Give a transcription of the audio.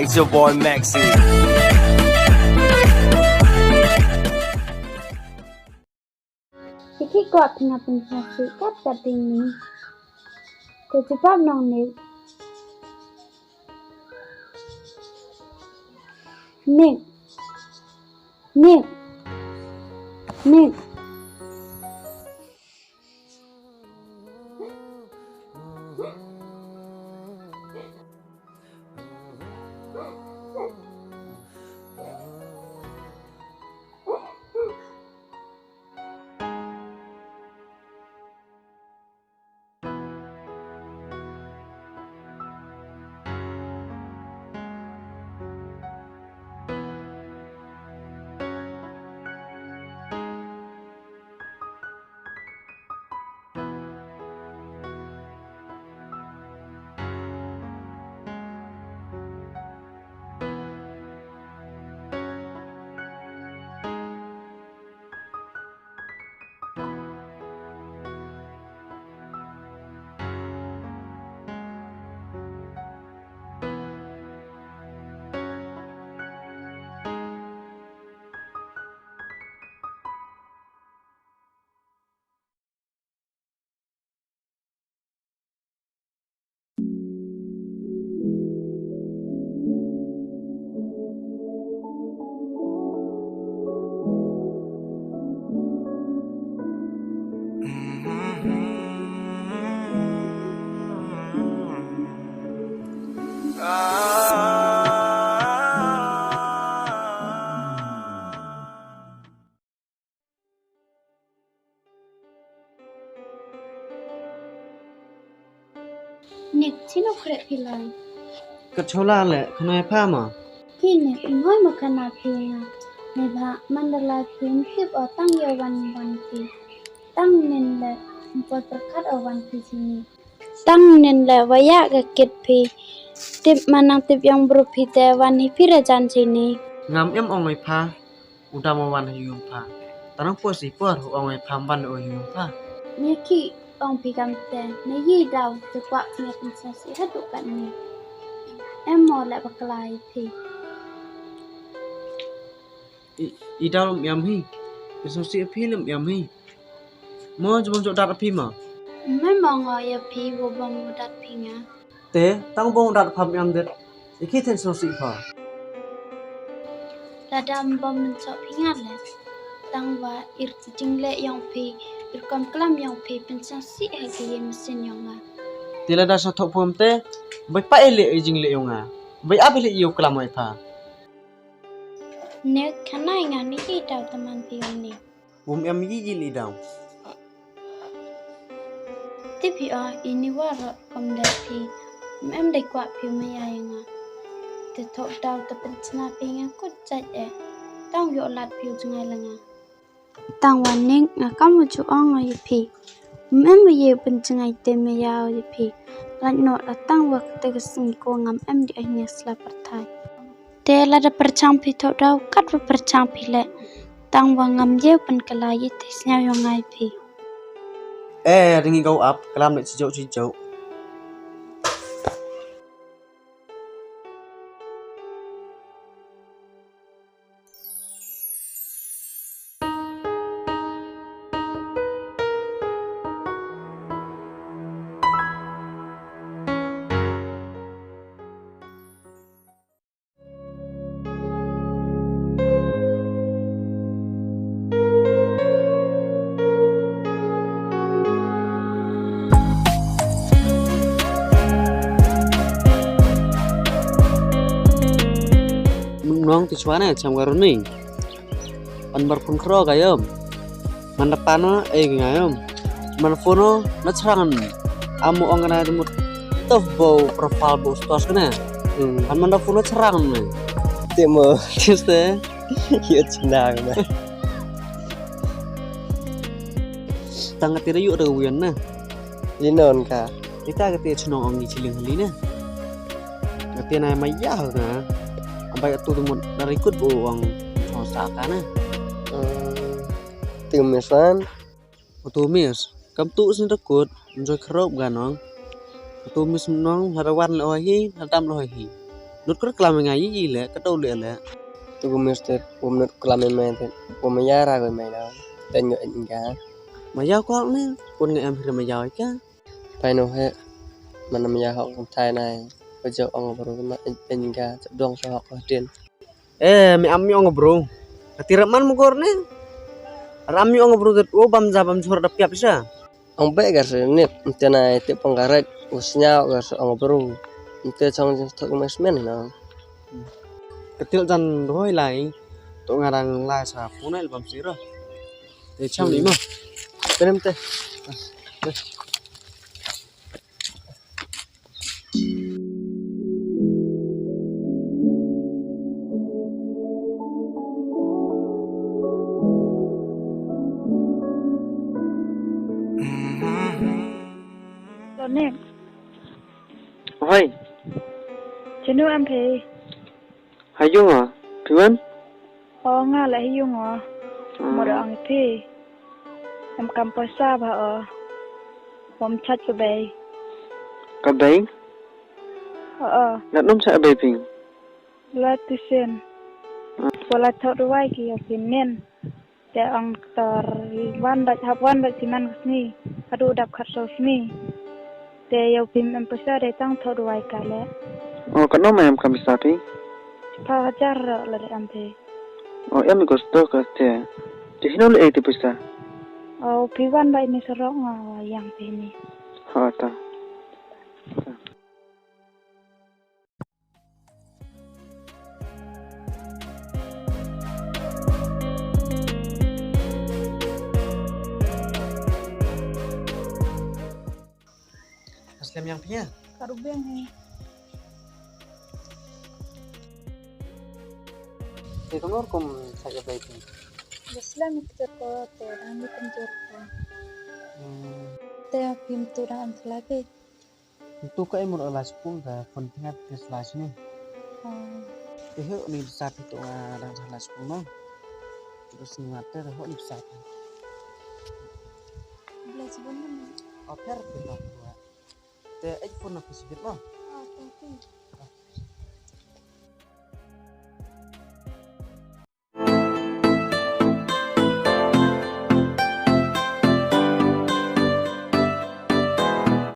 It's your boy Maxi. Iki kuat tengah pensasi kat ini. Kecebab nong Nick. Nick. Nick, sino krep pilai? Kecola le, kena apa ma? Kini, ngoi makan api ya. Nebha mandala pin tip o tang ya wan pi. Tang nen le, empot berkat o wan pi sini. Tang nen le waya ke kit pi. Tip manang tip yang berupi te wan hipi rajan sini. Ngam em ong pa, udah mau wan hiu pa. Tanang po si por ong pa ban o hiu pa. Neki ong pi kam te, ne yi dau te kwa pia pensasi haduk kat ni. Em mau le bakalai pi. Ida lum yam hi. Besok si api lum yam hi. Mau cuma jok dat api ma? Mai mong o ya pi wo bong dat pi nga. Te, tang bong dat pam yam det. Iki ten so si pa. Radam bom mencok pi nga le. Tang wa ir jing le yang pi. Ir kam kelam yang pi pensasi hagi ye mesin yang nga. Tila da sa thok pom te. Bai pa ele jing le yonga. Bai ap ele yu klam ai pa. Ne kanai nga ni i dau teman pi ni. Bum yam yi li daw. Tipi o ini waro kom dat pi. Em dai kwa pi maya nga. Te thok dau te pensna pi nga kut chat e. Tang yo lat pi jungai langa. Tang wan ning nga kamu chu ong ai pi. Em ye pencengai te maya ai pi. Lan no la tang wa te gesing ko ngam em di ai nes la pertai. Te la da perchang pi thok dau kat wa perchang pi le. Tang wa ngam ye pen kelai te snya yo ngai pi. Ringi kau up, kelam nak cijau. Nong ti chwana cham garu ning. Pan bar phun khro gayam. Man dapana ngayam. Man fono na chrangan. Amu ongana mut tof bo profile bo stos kana. Pan man fono chrangan ne. Temo tiste. Hiat chnang na. Tang tira yu da wian na. Linon ka. Kita ke ti chnong ong ni chiling hali na. Ngati na maya na. Ampai tu mun dari ikut uang sosaka na. Tumisan. Tumis. Kam tu sin takut enjoy kerop ganong. Tumis nong harawan lohi, hadam lohi. nút kut kelam ngai yi le ka dau le le tu ko mesti menurut kelamin main tu pemeyara ko main dah tengok enggak ma yaw ko ne pun ngai am hir ma yaw ka pai no he mana maya hok thai nai ko jo ong baru ma enggak dong so hok tin mi am mi ong bro katira man mo gor ne ram mi ong bro ket o bam ja bam chor da piap sa ong be gar se nit tenai te penggaret usnya gar se ong baru te chong thok mas men na ketil jan roi lai to ngarang lai sa punai bam sira te cham ni ma penem te Lo nek, hoi chenu am phe, hayung à piwan o nga la hiyung o, mo da ang phe, am kam pasa ba o, pom chat ko bay, ka bay o, na nom sa bay ping la tu sen, wala thot wai ki o pin nen, te ang tar wan da siman kusni, adu dap khat so sni, te yo pin am pasa de tang thot wai ka le, oh ka nom am kam bisa pi pa jar la de am phe, oh em ko sto ka te te hinol e te pisa o pi wan ba ni sorong wa yang phe ni. ha ta Aslam yang punya Karubeng ni. te konor kum sa bay ping Islam kita ko te rami penjor ko. Te pim tu ran selagi. tu ka emur ala school da fon tingat ke slash ni te he ni sa pi to ngarang sa school no terus ni mate ho ni sa Belas bulan ni. Oper pindah dua. Te ek pun aku sibit no. Tapi